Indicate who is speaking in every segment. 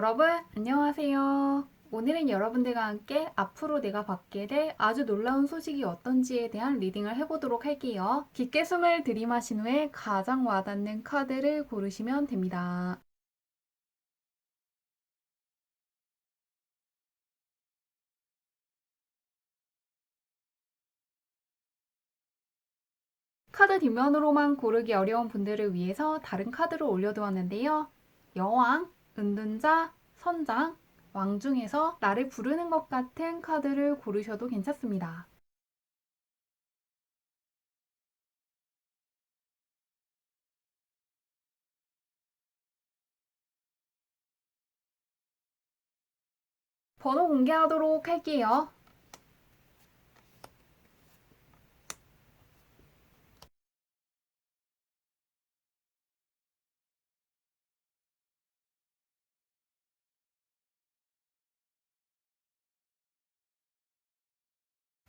Speaker 1: 여러분, 안녕하세요. 오늘은 여러분들과 함께 앞으로 내가 받게 될 아주 놀라운 소식이 어떤지에 대한 리딩을 해보도록 할게요. 깊게 숨을 들이마신 후에 가장 와닿는 카드를 고르시면 됩니다. 카드 뒷면으로만 고르기 어려운 분들을 위해서 다른 카드를 올려두었는데요. 여왕, 은둔자, 선장, 왕 중에서 나를 부르는 것 같은 카드를 고르셔도 괜찮습니다. 번호 공개하도록 할게요.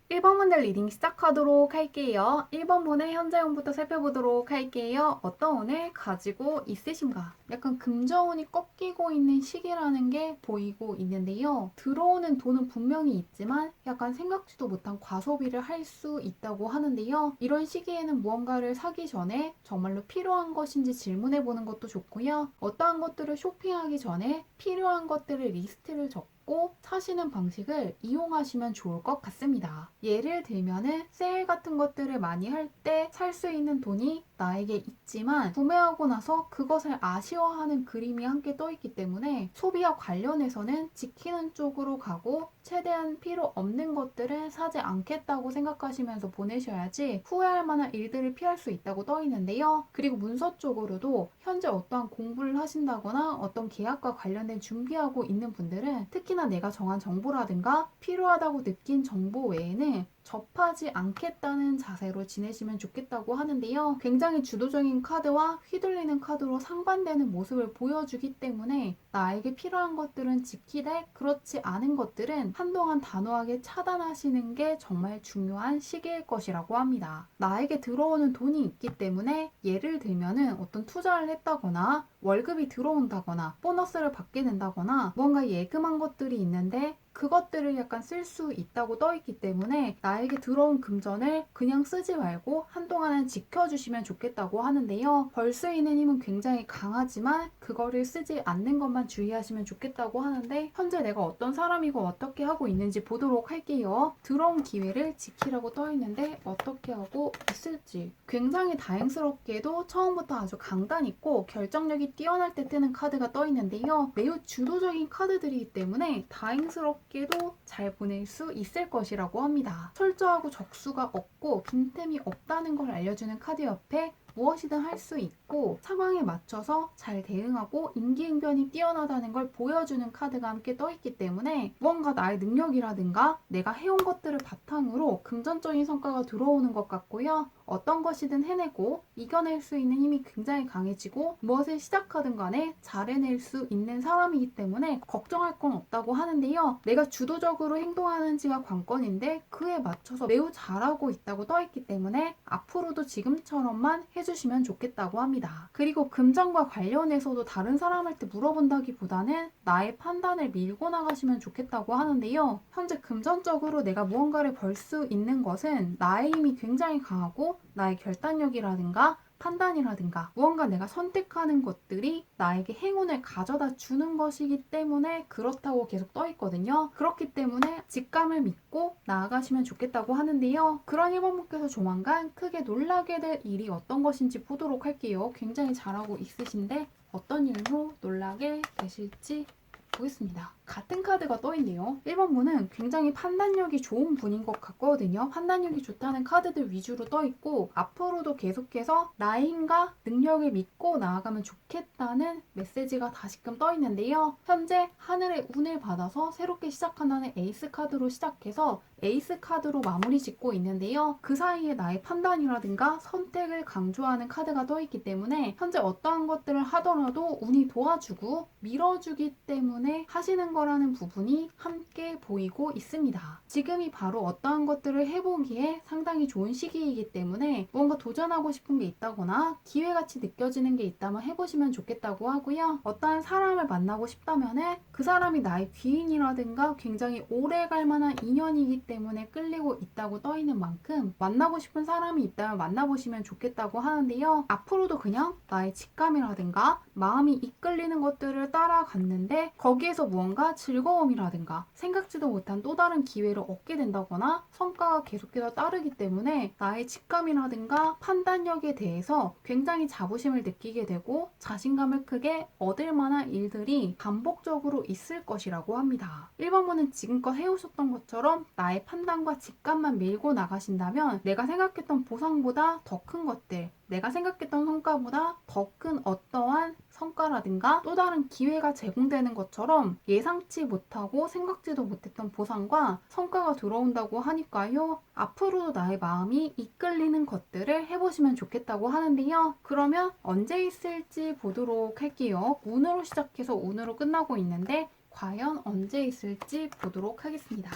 Speaker 1: 1번 분들 리딩 시작하도록 할게요. 1번 분의 현재 운부터 살펴보도록 할게요. 어떤 운을 가지고 있으신가? 약간 금전운이 꺾이고 있는 시기라는 게 보이고 있는데요. 들어오는 돈은 분명히 있지만 약간 생각지도 못한 과소비를 할 수 있다고 하는데요. 이런 시기에는 무언가를 사기 전에 정말로 필요한 것인지 질문해 보는 것도 좋고요. 어떠한 것들을 쇼핑하기 전에 필요한 것들을 리스트를 적고 사시는 방식을 이용하시면 좋을 것 같습니다. 예를 들면은 세일 같은 것들을 많이 할 때 살 수 있는 돈이 나에게 있지만 구매하고 나서 그것을 아쉬워하는 그림이 함께 떠 있기 때문에 소비와 관련해서는 지키는 쪽으로 가고 최대한 필요 없는 것들은 사지 않겠다고 생각하시면서 보내셔야지 후회할 만한 일들을 피할 수 있다고 떠 있는데요. 그리고 문서 쪽으로도 현재 어떠한 공부를 하신다거나 어떤 계약과 관련된 준비하고 있는 분들은 특히나 내가 정한 정보라든가 필요하다고 느낀 정보 외에는 접하지 않겠다는 자세로 지내시면 좋겠다고 하는데요. 굉장히 주도적인 카드와 휘둘리는 카드로 상반되는 모습을 보여주기 때문에 나에게 필요한 것들은 지키되 그렇지 않은 것들은 한동안 단호하게 차단하시는 게 정말 중요한 시기일 것이라고 합니다. 나에게 들어오는 돈이 있기 때문에 예를 들면은 어떤 투자를 했다거나 월급이 들어온다거나 보너스를 받게 된다거나 뭔가 예금한 것들이 있는데 그것들을 약간 쓸 수 있다고 떠 있기 때문에 나에게 들어온 금전을 그냥 쓰지 말고 한동안은 지켜주시면 좋겠다고 하는데요. 벌 수 있는 힘은 굉장히 강하지만 그거를 쓰지 않는 것만 주의하시면 좋겠다고 하는데 현재 내가 어떤 사람이고 어떻게 하고 있는지 보도록 할게요. 들어온 기회를 지키라고 떠 있는데 어떻게 하고 있을지 굉장히 다행스럽게도 처음부터 아주 강단 있고 결정력이 뛰어날 때 뜨는 카드가 떠 있는데요. 매우 주도적인 카드들이기 때문에 다행스럽게도 잘 보낼 수 있을 것이라고 합니다. 철저하고 적수가 없고 빈틈이 없다는 걸 알려주는 카드 옆에 무엇이든 할 수 있고 상황에 맞춰서 잘 대응하고 임기응변이 뛰어나다는 걸 보여주는 카드가 함께 떠있기 때문에 무언가 나의 능력이라든가 내가 해온 것들을 바탕으로 금전적인 성과가 들어오는 것 같고요. 어떤 것이든 해내고 이겨낼 수 있는 힘이 굉장히 강해지고 무엇을 시작하든 간에 잘 해낼 수 있는 사람이기 때문에 걱정할 건 없다고 하는데요. 내가 주도적으로 행동하는지가 관건인데 그에 맞춰서 매우 잘하고 있다고 떠있기 때문에 앞으로도 지금처럼만 해주시면 좋겠다고 합니다. 그리고 금전과 관련해서도 다른 사람한테 물어본다기보다는 나의 판단을 밀고 나가시면 좋겠다고 하는데요. 현재 금전적으로 내가 무언가를 벌 수 있는 것은 나의 힘이 굉장히 강하고 나의 결단력이라든가 판단이라든가 무언가 내가 선택하는 것들이 나에게 행운을 가져다 주는 것이기 때문에 그렇다고 계속 떠 있거든요. 그렇기 때문에 직감을 믿고 나아가시면 좋겠다고 하는데요. 그런 1번분께서 조만간 크게 놀라게 될 일이 어떤 것인지 보도록 할게요. 굉장히 잘하고 있으신데 어떤 일로 놀라게 되실지 보겠습니다. 같은 카드가 떠있네요. 1번 분은 굉장히 판단력이 좋은 분인 것 같거든요. 판단력이 좋다는 카드들 위주로 떠있고 앞으로도 계속해서 나의 힘과 능력을 믿고 나아가면 좋겠다는 메시지가 다시금 떠있는데요. 현재 하늘의 운을 받아서 새롭게 시작한다는 에이스 카드로 시작해서 에이스 카드로 마무리 짓고 있는데요. 그 사이에 나의 판단이라든가 선택을 강조하는 카드가 떠있기 때문에 현재 어떠한 것들을 하더라도 운이 도와주고 밀어주기 때문에 하시는 거라는 부분이 함께 보이고 있습니다. 지금이 바로 어떠한 것들을 해보기에 상당히 좋은 시기이기 때문에 무언가 도전하고 싶은 게 있다거나 기회같이 느껴지는 게 있다면 해보시면 좋겠다고 하고요. 어떠한 사람을 만나고 싶다면은 그 사람이 나의 귀인이라든가 굉장히 오래 갈 만한 인연이기 때문에 끌리고 있다고 떠있는 만큼 만나고 싶은 사람이 있다면 만나보시면 좋겠다고 하는데요. 앞으로도 그냥 나의 직감이라든가 마음이 이끌리는 것들을 따라갔는데 거기에서 무언가 즐거움이라든가 생각지도 못한 또 다른 기회를 얻게 된다거나 성과가 계속해서 따르기 때문에 나의 직감이라든가 판단력에 대해서 굉장히 자부심을 느끼게 되고 자신감을 크게 얻을 만한 일들이 반복적으로 있을 것이라고 합니다. 1번분은 지금껏 해오셨던 것처럼 나의 판단과 직감만 밀고 나가신다면 내가 생각했던 보상보다 더 큰 것들, 내가 생각했던 성과보다 더 큰 어떠한 성과라든가 또 다른 기회가 제공되는 것처럼 예상치 못하고 생각지도 못했던 보상과 성과가 들어온다고 하니까요. 앞으로도 나의 마음이 이끌리는 것들을 해보시면 좋겠다고 하는데요. 그러면 언제 있을지 보도록 할게요. 운으로 시작해서 운으로 끝나고 있는데 과연 언제 있을지 보도록 하겠습니다.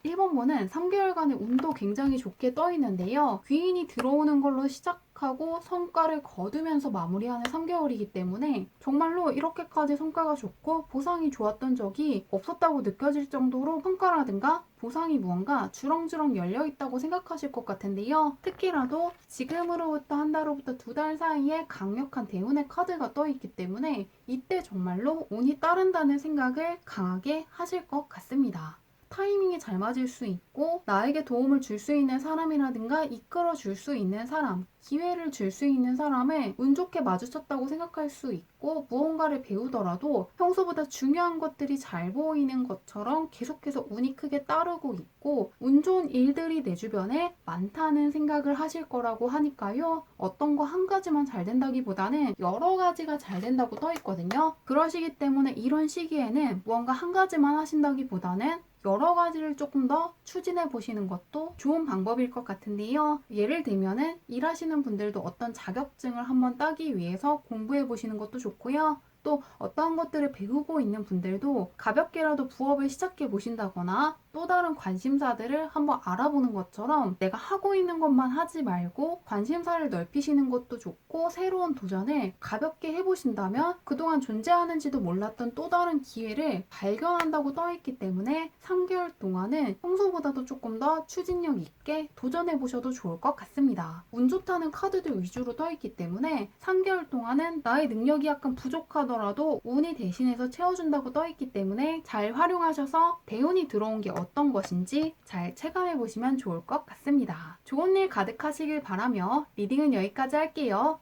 Speaker 1: 1번분은 3개월간의 운도 굉장히 좋게 떠 있는데요. 귀인이 들어오는 걸로 시작하고 성과를 거두면서 마무리하는 3개월이기 때문에 정말로 이렇게까지 성과가 좋고 보상이 좋았던 적이 없었다고 느껴질 정도로 성과라든가 보상이 무언가 주렁주렁 열려있다고 생각하실 것 같은데요. 특히라도 지금으로부터 한 달로부터 2달 사이에 강력한 대운의 카드가 떠있기 때문에 이때 정말로 운이 따른다는 생각을 강하게 하실 것 같습니다. 타이밍이 잘 맞을 수 있고 나에게 도움을 줄 수 있는 사람이라든가 이끌어 줄 수 있는 사람, 기회를 줄 수 있는 사람을 운 좋게 마주쳤다고 생각할 수 있고 무언가를 배우더라도 평소보다 중요한 것들이 잘 보이는 것처럼 계속해서 운이 크게 따르고 있고 운 좋은 일들이 내 주변에 많다는 생각을 하실 거라고 하니까요. 어떤 거 한 가지만 잘 된다기보다는 여러 가지가 잘 된다고 떠 있거든요. 그러시기 때문에 이런 시기에는 무언가 한 가지만 하신다기보다는 여러 가지를 조금 더 추진해 보시는 것도 좋은 방법일 것 같은데요. 예를 들면은 일하시는 분들도 어떤 자격증을 한번 따기 위해서 공부해 보시는 것도 좋고요. 또 어떠한 것들을 배우고 있는 분들도 가볍게라도 부업을 시작해 보신다거나 또 다른 관심사들을 한번 알아보는 것처럼 내가 하고 있는 것만 하지 말고 관심사를 넓히시는 것도 좋고 새로운 도전을 가볍게 해보신다면 그동안 존재하는지도 몰랐던 또 다른 기회를 발견한다고 떠있기 때문에 3개월 동안은 평소보다도 조금 더 추진력 있게 도전해 보셔도 좋을 것 같습니다. 운 좋다는 카드들 위주로 떠있기 때문에 3개월 동안은 나의 능력이 약간 부족하더라도 운이 대신해서 채워준다고 떠있기 때문에 잘 활용하셔서 대운이 들어온 게 어떤 것인지 잘 체감해 보시면 좋을 것 같습니다. 좋은 일 가득하시길 바라며 리딩은 여기까지 할게요.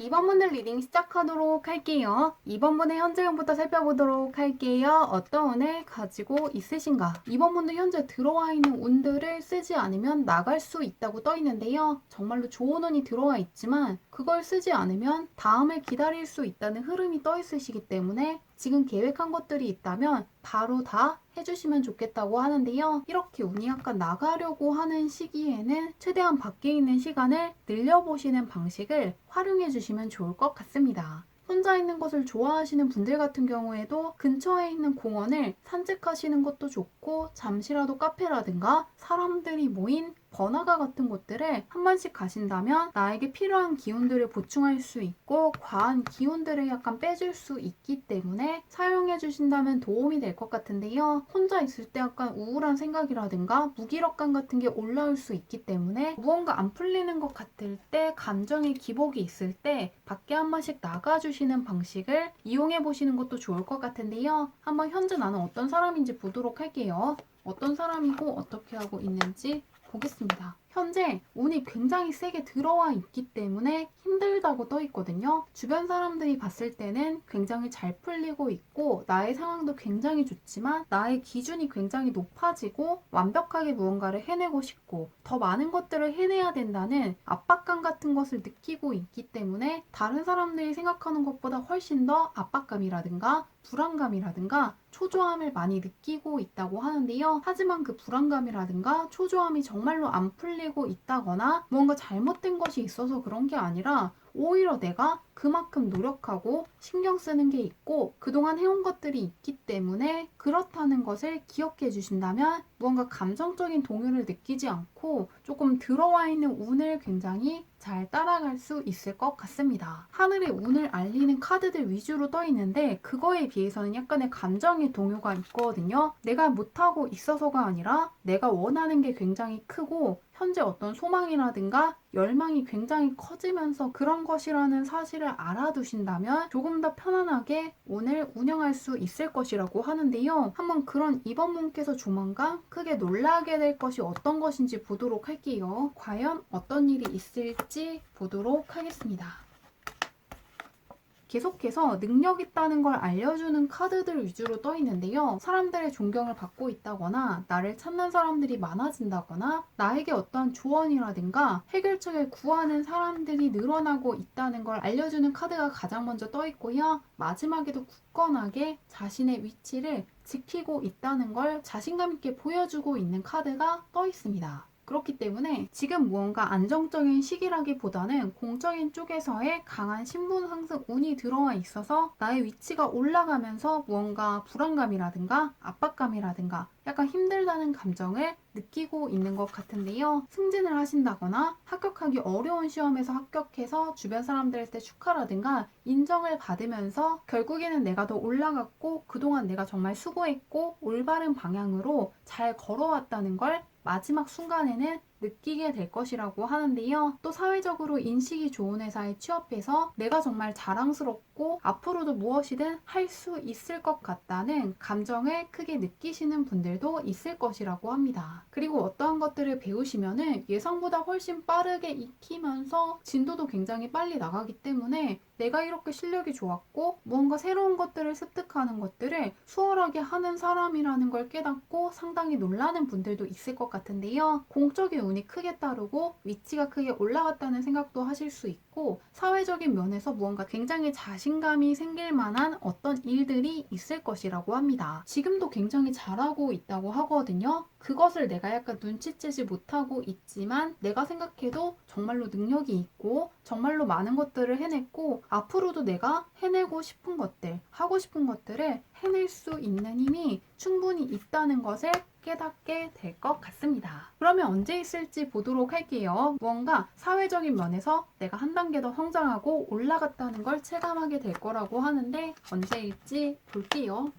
Speaker 1: 2번 분들 리딩 시작하도록 할게요. 2번 분의 현재 운부터 살펴보도록 할게요. 어떤 운을 가지고 있으신가? 2번 분들 현재 들어와 있는 운들을 쓰지 않으면 나갈 수 있다고 떠 있는데요. 정말로 좋은 운이 들어와 있지만 그걸 쓰지 않으면 다음을 기다릴 수 있다는 흐름이 떠 있으시기 때문에 지금 계획한 것들이 있다면 바로 다 해주시면 좋겠다고 하는데요. 이렇게 운이 약간 나가려고 하는 시기에는 최대한 밖에 있는 시간을 늘려보시는 방식을 활용해 주시면 좋을 것 같습니다. 혼자 있는 것을 좋아하시는 분들 같은 경우에도 근처에 있는 공원을 산책하시는 것도 좋고 잠시라도 카페라든가 사람들이 모인 번화가 같은 곳들을 한 번씩 가신다면 나에게 필요한 기운들을 보충할 수 있고 과한 기운들을 약간 빼줄 수 있기 때문에 사용해 주신다면 도움이 될 것 같은데요. 혼자 있을 때 약간 우울한 생각이라든가 무기력감 같은 게 올라올 수 있기 때문에 무언가 안 풀리는 것 같을 때 감정의 기복이 있을 때 밖에 한 번씩 나가주시는 방식을 이용해 보시는 것도 좋을 것 같은데요. 한번 현재 나는 어떤 사람인지 보도록 할게요. 어떤 사람이고 어떻게 하고 있는지 보겠습니다. 현재 운이 굉장히 세게 들어와 있기 때문에 힘들다고 떠 있거든요. 주변 사람들이 봤을 때는 굉장히 잘 풀리고 있고 나의 상황도 굉장히 좋지만 나의 기준이 굉장히 높아지고 완벽하게 무언가를 해내고 싶고 더 많은 것들을 해내야 된다는 압박감 같은 것을 느끼고 있기 때문에 다른 사람들이 생각하는 것보다 훨씬 더 압박감이라든가 불안감이라든가 초조함을 많이 느끼고 있다고 하는데요. 하지만 그 불안감이라든가 초조함이 정말로 안 풀리고 있다거나 뭔가 잘못된 것이 있어서 그런 게 아니라 오히려 내가 그만큼 노력하고 신경 쓰는 게 있고 그동안 해온 것들이 있기 때문에 그렇다는 것을 기억해 주신다면 무언가 감정적인 동요를 느끼지 않고 조금 들어와 있는 운을 굉장히 잘 따라갈 수 있을 것 같습니다. 하늘의 운을 알리는 카드들 위주로 떠 있는데 그거에 비해서는 약간의 감정의 동요가 있거든요. 내가 못하고 있어서가 아니라 내가 원하는 게 굉장히 크고 현재 어떤 소망이라든가 열망이 굉장히 커지면서 그런 것이라는 사실을 알아두신다면 조금 더 편안하게 오늘 운영할 수 있을 것이라고 하는데요. 한번 그런 이번 분께서 조만간 크게 놀라게 될 것이 어떤 것인지 보도록 할게요. 과연 어떤 일이 있을지 보도록 하겠습니다. 계속해서 능력 있다는 걸 알려주는 카드들 위주로 떠 있는데요. 사람들의 존경을 받고 있다거나 나를 찾는 사람들이 많아진다거나 나에게 어떤 조언이라든가 해결책을 구하는 사람들이 늘어나고 있다는 걸 알려주는 카드가 가장 먼저 떠 있고요. 마지막에도 굳건하게 자신의 위치를 지키고 있다는 걸 자신감 있게 보여주고 있는 카드가 떠 있습니다. 그렇기 때문에 지금 무언가 안정적인 시기라기보다는 공적인 쪽에서의 강한 신분 상승 운이 들어와 있어서 나의 위치가 올라가면서 무언가 불안감이라든가 압박감이라든가 약간 힘들다는 감정을 느끼고 있는 것 같은데요. 승진을 하신다거나 합격하기 어려운 시험에서 합격해서 주변 사람들한테 축하라든가 인정을 받으면서 결국에는 내가 더 올라갔고 그동안 내가 정말 수고했고 올바른 방향으로 잘 걸어왔다는 걸 마지막 순간에는 느끼게 될 것이라고 하는데요. 또 사회적으로 인식이 좋은 회사에 취업해서 내가 정말 자랑스럽고 앞으로도 무엇이든 할 수 있을 것 같다는 감정을 크게 느끼시는 분들도 있을 것이라고 합니다. 그리고 어떠한 것들을 배우시면은 예상보다 훨씬 빠르게 익히면서 진도도 굉장히 빨리 나가기 때문에 내가 이렇게 실력이 좋았고 무언가 새로운 것들을 습득하는 것들을 수월하게 하는 사람이라는 걸 깨닫고 상당히 놀라는 분들도 있을 것 같은데요. 공적인 운이 크게 따르고 위치가 크게 올라갔다는 생각도 하실 수 있고 사회적인 면에서 무언가 굉장히 자신감이 생길 만한 어떤 일들이 있을 것이라고 합니다. 지금도 굉장히 잘하고 있다고 하거든요. 그것을 내가 약간 눈치채지 못하고 있지만 내가 생각해도 정말로 능력이 있고 정말로 많은 것들을 해냈고 앞으로도 내가 해내고 싶은 것들, 하고 싶은 것들을 해낼 수 있는 힘이 충분히 있다는 것을 깨닫게 될 것 같습니다. 그러면 언제 있을지 보도록 할게요. 무언가 사회적인 면에서 내가 한 단계 더 성장하고 올라갔다는 걸 체감하게 될 거라고 하는데 언제일지 볼게요.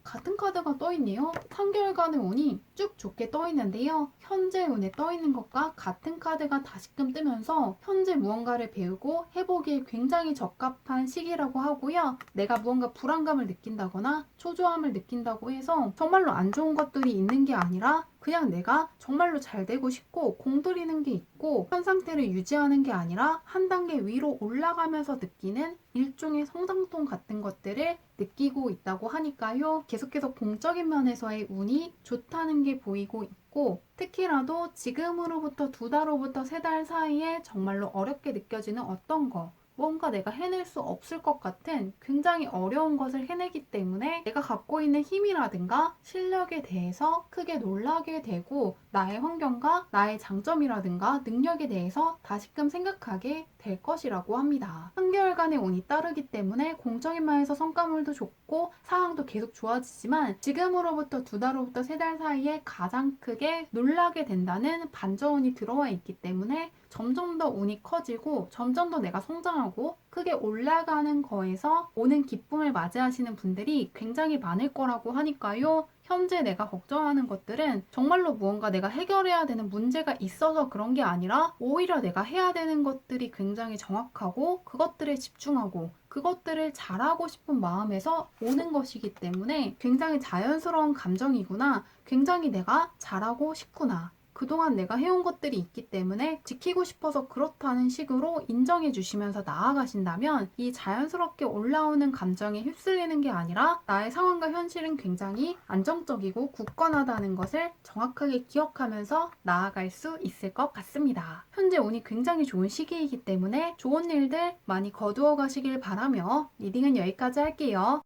Speaker 1: 같은 카드가 떠 있네요. 3개월간의 운이 쭉 좋게 떠 있는데요. 현재 운에 떠 있는 것과 같은 카드가 다시금 뜨면서 현재 무언가를 배우고 해보기에 굉장히 적합한 시기라고 하고요. 내가 무언가 불안감을 느낀다거나 초조함을 느낀다고 해서 정말로 안 좋은 것들이 있는 게 아니라 그냥 내가 정말로 잘 되고 싶고 공들이는 게 있고 현 상태를 유지하는 게 아니라 한 단계 위로 올라가면서 느끼는 일종의 성장통 같은 것들을 느끼고 있다고 하니까요. 계속해서 공적인 면에서의 운이 좋다는 게 보이고 있고 특히라도 지금으로부터 2달 후부터 3달 사이에 정말로 어렵게 느껴지는 어떤 거 뭔가 내가 해낼 수 없을 것 같은 굉장히 어려운 것을 해내기 때문에 내가 갖고 있는 힘이라든가 실력에 대해서 크게 놀라게 되고 나의 환경과 나의 장점이라든가 능력에 대해서 다시금 생각하게 될 것이라고 합니다. 3개월간의 운이 따르기 때문에 공적인 면에서 성과물도 좋고 상황도 계속 좋아지지만 지금으로부터 2달 후부터 3달 사이에 가장 크게 놀라게 된다는 반전운이 들어와 있기 때문에 점점 더 운이 커지고 점점 더 내가 성장하고 크게 올라가는 거에서 오는 기쁨을 맞이하시는 분들이 굉장히 많을 거라고 하니까요. 현재 내가 걱정하는 것들은 정말로 무언가 내가 해결해야 되는 문제가 있어서 그런 게 아니라 오히려 내가 해야 되는 것들이 굉장히 정확하고 그것들에 집중하고 그것들을 잘하고 싶은 마음에서 오는 것이기 때문에 굉장히 자연스러운 감정이구나. 굉장히 내가 잘하고 싶구나. 그동안 내가 해온 것들이 있기 때문에 지키고 싶어서 그렇다는 식으로 인정해 주시면서 나아가신다면 이 자연스럽게 올라오는 감정에 휩쓸리는 게 아니라 나의 상황과 현실은 굉장히 안정적이고 굳건하다는 것을 정확하게 기억하면서 나아갈 수 있을 것 같습니다. 현재 운이 굉장히 좋은 시기이기 때문에 좋은 일들 많이 거두어 가시길 바라며 리딩은 여기까지 할게요.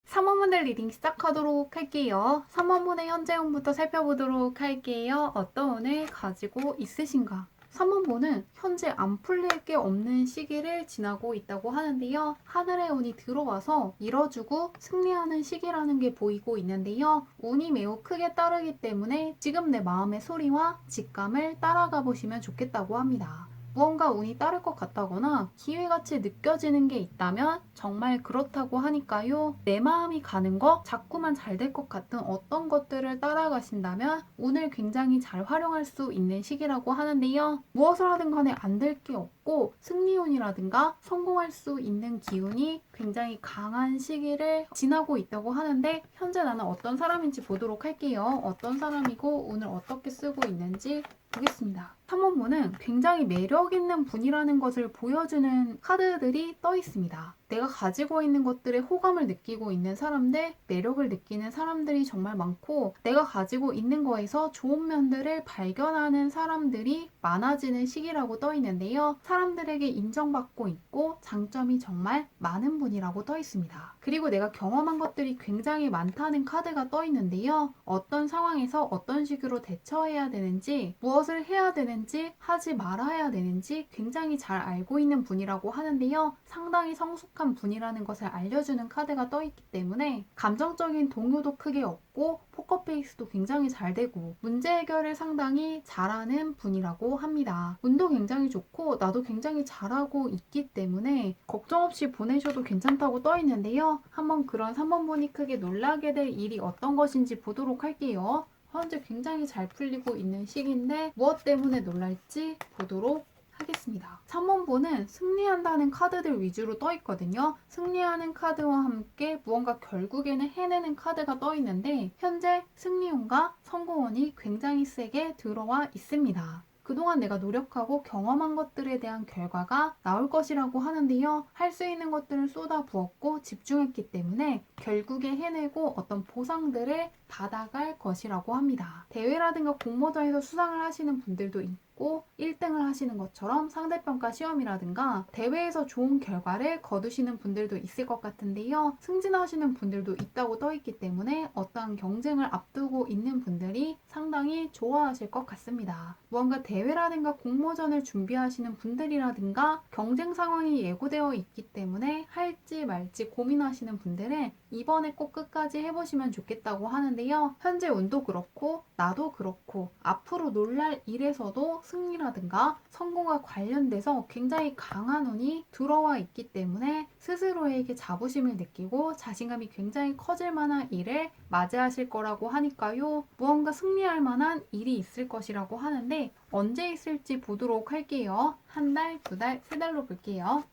Speaker 1: 3원분들 리딩 시작하도록 할게요. 3원분의 현재 운부터 살펴보도록 할게요. 어떤 운을 가지고 있으신가? 3원분은 현재 안 풀릴 게 없는 시기를 지나고 있다고 하는데요. 하늘의 운이 들어와서 밀어주고 승리하는 시기라는 게 보이고 있는데요. 운이 매우 크게 따르기 때문에 지금 내 마음의 소리와 직감을 따라가 보시면 좋겠다고 합니다. 무언가 운이 따를 것 같다거나 기회같이 느껴지는 게 있다면 정말 그렇다고 하니까요. 내 마음이 가는 거 자꾸만 잘 될 것 같은 어떤 것들을 따라가신다면 운을 굉장히 잘 활용할 수 있는 시기라고 하는데요. 무엇을 하든 간에 안 될 게 없고 승리운이라든가 성공할 수 있는 기운이 굉장히 강한 시기를 지나고 있다고 하는데 현재 나는 어떤 사람인지 보도록 할게요. 어떤 사람이고 운을 어떻게 쓰고 있는지 보겠습니다. 3원문은 굉장히 매력 있는 분이라는 것을 보여주는 카드들이 떠 있습니다. 내가 가지고 있는 것들에 호감을 느끼고 있는 사람들, 매력을 느끼는 사람들이 정말 많고 내가 가지고 있는 거에서 좋은 면들을 발견하는 사람들이 많아지는 시기라고 떠 있는데요. 사람들에게 인정받고 있고 장점이 정말 많은 분이라고 떠 있습니다. 그리고 내가 경험한 것들이 굉장히 많다는 카드가 떠 있는데요. 어떤 상황에서 어떤 식으로 대처해야 되는지, 무엇을 해야 되는지, 하지 말아야 되는지 굉장히 잘 알고 있는 분이라고 하는데요. 상당히 성숙한 분이라는 것을 알려주는 카드가 떠 있기 때문에 감정적인 동요도 크게 없고 포커페이스도 굉장히 잘 되고 문제 해결을 상당히 잘하는 분이라고 합니다. 운도 굉장히 좋고 나도 굉장히 잘하고 있기 때문에 걱정 없이 보내셔도 괜찮다고 떠 있는데요. 한번 그런 3번 분이 크게 놀라게 될 일이 어떤 것인지 보도록 할게요. 현재 굉장히 잘 풀리고 있는 시기인데 무엇 때문에 놀랄지 보도록 하겠습니다. 3원본은 승리한다는 카드들 위주로 떠 있거든요. 승리하는 카드와 함께 무언가 결국에는 해내는 카드가 떠 있는데 현재 승리운과 성공운이 굉장히 세게 들어와 있습니다. 그동안 내가 노력하고 경험한 것들에 대한 결과가 나올 것이라고 하는데요. 할 수 있는 것들을 쏟아 부었고 집중했기 때문에 결국에 해내고 어떤 보상들을 받아갈 것이라고 합니다. 대회라든가 공모전에서 수상을 하시는 분들도 있고 1등을 하시는 것처럼 상대평가 시험이라든가 대회에서 좋은 결과를 거두시는 분들도 있을 것 같은데요. 승진하시는 분들도 있다고 떠 있기 때문에 어떠한 경쟁을 앞두고 있는 분들이 상당히 좋아하실 것 같습니다. 무언가 대회라든가 공모전을 준비하시는 분들이라든가 경쟁 상황이 예고되어 있기 때문에 할지 말지 고민하시는 분들은 이번에 꼭 끝까지 해보시면 좋겠다고 하는데요. 현재 운도 그렇고 나도 그렇고 앞으로 놀랄 일에서도 승리라든가 성공과 관련돼서 굉장히 강한 운이 들어와 있기 때문에 스스로에게 자부심을 느끼고 자신감이 굉장히 커질 만한 일을 맞이하실 거라고 하니까요. 무언가 승리할 만한 일이 있을 것이라고 하는데 언제 있을지 보도록 할게요. 한 달, 두 달, 세 달로 볼게요.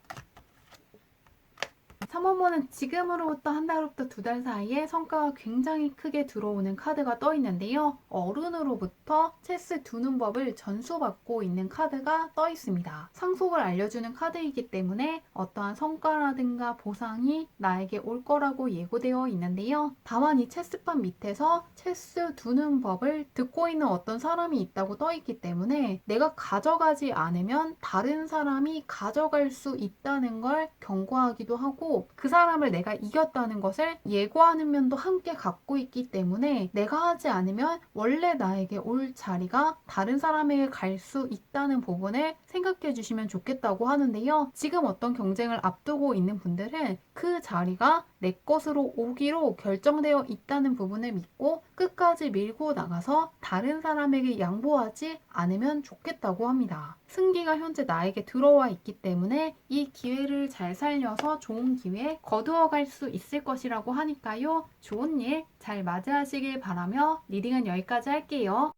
Speaker 1: 3원본은 지금으로부터 한 달부터 두 달 사이에 성과가 굉장히 크게 들어오는 카드가 떠 있는데요. 어른으로부터 체스 두는 법을 전수받고 있는 카드가 떠 있습니다. 상속을 알려주는 카드이기 때문에 어떠한 성과라든가 보상이 나에게 올 거라고 예고되어 있는데요. 다만 이 체스판 밑에서 체스 두는 법을 듣고 있는 어떤 사람이 있다고 떠 있기 때문에 내가 가져가지 않으면 다른 사람이 가져갈 수 있다는 걸 경고하기도 하고 그 사람을 내가 이겼다는 것을 예고하는 면도 함께 갖고 있기 때문에 내가 하지 않으면 원래 나에게 올 자리가 다른 사람에게 갈 수 있다는 부분을 생각해 주시면 좋겠다고 하는데요. 지금 어떤 경쟁을 앞두고 있는 분들은 그 자리가 내 것으로 오기로 결정되어 있다는 부분을 믿고 끝까지 밀고 나가서 다른 사람에게 양보하지 않으면 좋겠다고 합니다. 승기가 현재 나에게 들어와 있기 때문에 이 기회를 잘 살려서 좋은 기회 거두어 갈 수 있을 것이라고 하니까요. 좋은 일 잘 맞이하시길 바라며 리딩은 여기까지 할게요.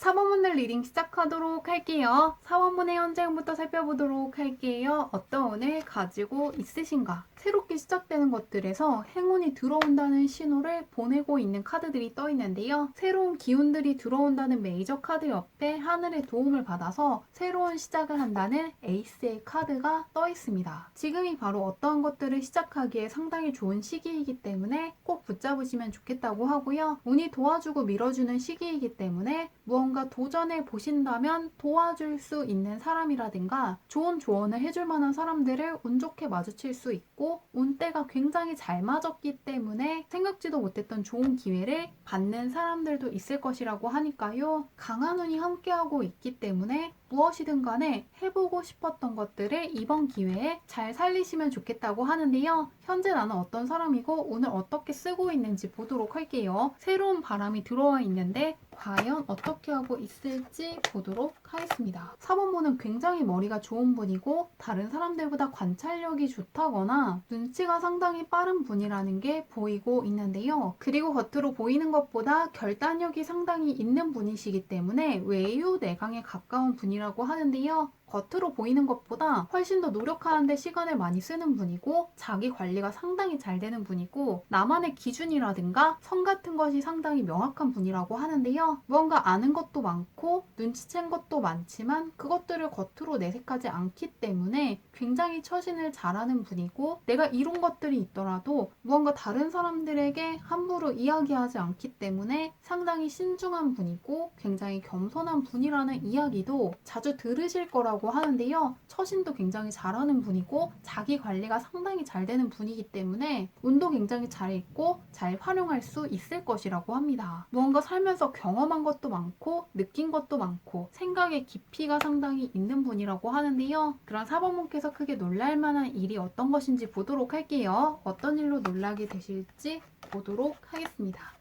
Speaker 1: 4번분들 리딩 시작하도록 할게요. 4번분의 현재형부터 살펴보도록 할게요. 어떤 운을 가지고 있으신가? 새롭게 시작되는 것들에서 행운이 들어온다는 신호를 보내고 있는 카드들이 떠 있는데요. 새로운 기운들이 들어온다는 메이저 카드 옆에 하늘의 도움을 받아서 새로운 시작을 한다는 에이스의 카드가 떠 있습니다. 지금이 바로 어떠한 것들을 시작하기에 상당히 좋은 시기이기 때문에 꼭 붙잡으시면 좋겠다고 하고요. 운이 도와주고 밀어주는 시기이기 때문에 무언가 도전해 보신다면 도와줄 수 있는 사람이라든가 좋은 조언을 해줄 만한 사람들을 운 좋게 마주칠 수 있고 운때가 굉장히 잘 맞았기 때문에 생각지도 못했던 좋은 기회를 받는 사람들도 있을 것이라고 하니까요. 강한 운이 함께하고 있기 때문에 무엇이든 간에 해보고 싶었던 것들을 이번 기회에 잘 살리시면 좋겠다고 하는데요. 현재 나는 어떤 사람이고 오늘 어떻게 쓰고 있는지 보도록 할게요. 새로운 바람이 들어와 있는데 과연 어떻게 하고 있을지 보도록 하겠습니다. 4번분은 굉장히 머리가 좋은 분이고 다른 사람들보다 관찰력이 좋다거나 눈치가 상당히 빠른 분이라는 게 보이고 있는데요. 그리고 겉으로 보이는 것보다 결단력이 상당히 있는 분이시기 때문에 외유내강에 가까운 분이라고 하는데요. 겉으로 보이는 것보다 훨씬 더 노력하는데 시간을 많이 쓰는 분이고 자기 관리가 상당히 잘 되는 분이고 나만의 기준이라든가 선 같은 것이 상당히 명확한 분이라고 하는데요. 무언가 아는 것도 많고 눈치챈 것도 많지만 그것들을 겉으로 내색하지 않기 때문에 굉장히 처신을 잘하는 분이고 내가 이룬 것들이 있더라도 무언가 다른 사람들에게 함부로 이야기하지 않기 때문에 상당히 신중한 분이고 굉장히 겸손한 분이라는 이야기도 자주 들으실 거라고 하는데요. 처신도 굉장히 잘하는 분이고 자기 관리가 상당히 잘 되는 분이기 때문에 운도 굉장히 잘 있고 잘 활용할 수 있을 것이라고 합니다. 무언가 살면서 경험한 것도 많고 느낀 것도 많고 생각의 깊이가 상당히 있는 분이라고 하는데요. 그런 4번분께서 크게 놀랄 만한 일이 어떤 것인지 보도록 할게요. 어떤 일로 놀라게 되실지 보도록 하겠습니다.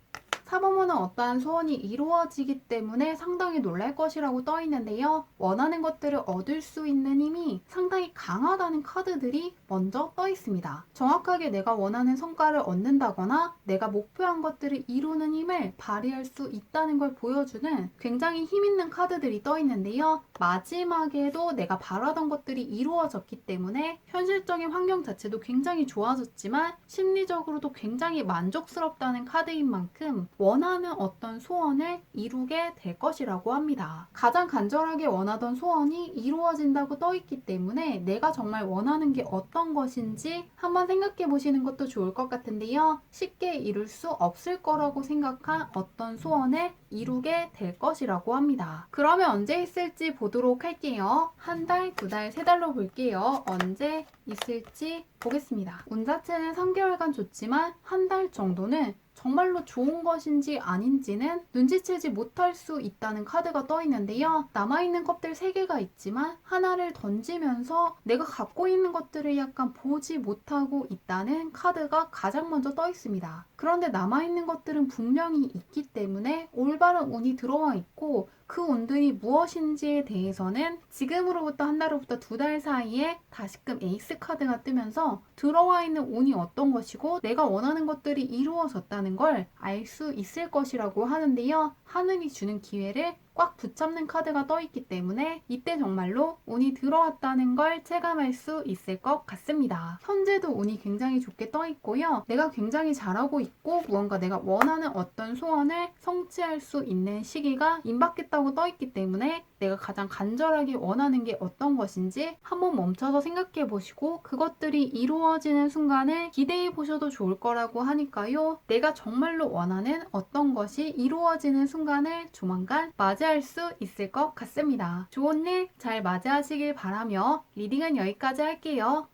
Speaker 1: 4번분은 어떠한 소원이 이루어지기 때문에 상당히 놀랄 것이라고 떠 있는데요. 원하는 것들을 얻을 수 있는 힘이 상당히 강하다는 카드들이 먼저 떠 있습니다. 정확하게 내가 원하는 성과를 얻는다거나 내가 목표한 것들을 이루는 힘을 발휘할 수 있다는 걸 보여주는 굉장히 힘 있는 카드들이 떠 있는데요. 마지막에도 내가 바라던 것들이 이루어졌기 때문에 현실적인 환경 자체도 굉장히 좋아졌지만 심리적으로도 굉장히 만족스럽다는 카드인 만큼 원하는 어떤 소원을 이루게 될 것이라고 합니다. 가장 간절하게 원하던 소원이 이루어진다고 떠 있기 때문에 내가 정말 원하는 게 어떤 것인지 한번 생각해 보시는 것도 좋을 것 같은데요. 쉽게 이룰 수 없을 거라고 생각한 어떤 소원을 이루게 될 것이라고 합니다. 그러면 언제 있을지 보도록 할게요. 한 달, 두 달, 세 달로 볼게요. 언제 있을지 보겠습니다. 운 자체는 3개월간 좋지만 한 달 정도는 정말로 좋은 것인지 아닌지는 눈치채지 못할 수 있다는 카드가 떠 있는데요. 남아있는 컵들 3개가 있지만 하나를 던지면서 내가 갖고 있는 것들을 약간 보지 못하고 있다는 카드가 가장 먼저 떠 있습니다. 그런데 남아있는 것들은 분명히 있기 때문에 올바른 운이 들어와 있고 그 운들이 무엇인지에 대해서는 지금으로부터 한 달로부터 두 달 사이에 다시금 에이스 카드가 뜨면서 들어와 있는 운이 어떤 것이고 내가 원하는 것들이 이루어졌다는 걸 알 수 있을 것이라고 하는데요. 하늘이 주는 기회를 꽉 붙잡는 카드가 떠 있기 때문에 이때 정말로 운이 들어왔다는 걸 체감할 수 있을 것 같습니다. 현재도 운이 굉장히 좋게 떠 있고요. 내가 굉장히 잘하고 있고 무언가 내가 원하는 어떤 소원을 성취할 수 있는 시기가 임박했다고 떠 있기 때문에 내가 가장 간절하게 원하는 게 어떤 것인지 한번 멈춰서 생각해 보시고 그것들이 이루어지는 순간을 기대해 보셔도 좋을 거라고 하니까요. 내가 정말로 원하는 어떤 것이 이루어지는 순간을 조만간 맞이할 수 있을 것 같습니다. 좋은 일 잘 맞이하시길 바라며 리딩은 여기까지 할게요.